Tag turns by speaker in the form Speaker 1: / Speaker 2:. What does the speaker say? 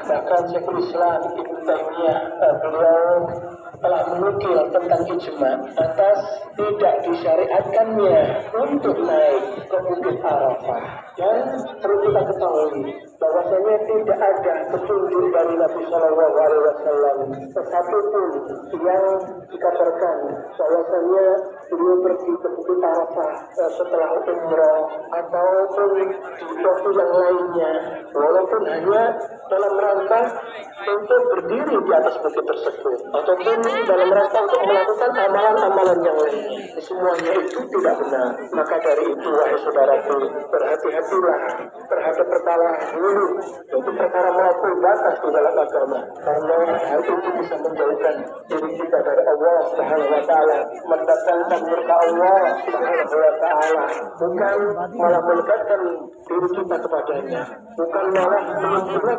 Speaker 1: Bahkan Syekhul Islam Ibnu Taimiyah beliau telah menukil tentang ijma atas tidak disyariatkannya untuk naik ke Bukit Arafah. Dan perlu kita ketahui bahwasanya tidak ada petunjuk dari Nabi Shallallahu Alaihi Wasallam sesatu pun yang dikabarkan bahwasanya beliau pergi ke Bukit Arafah setelah umrah ataupun di waktu yang lainnya, walaupun hanya dalam rangka untuk berdiri di atas bukit tersebut ataupun dalam rangka untuk melakukan amalan-amalan yang lain. Semuanya itu tidak benar. Maka dari itu, wahai saudaraku, berhati-hatilah terhadap perkara dulu, yaitu perkara melampaui batas di dalam agama, karena hal itu bisa menjauhkan diri kita dari Allah Subhanahu wa Ta'ala, mendatangkan murka Allah Subhanahu wa Ta'ala, bukan malah mendekatkan diri kita kepadanya, bukan malah menunjukkan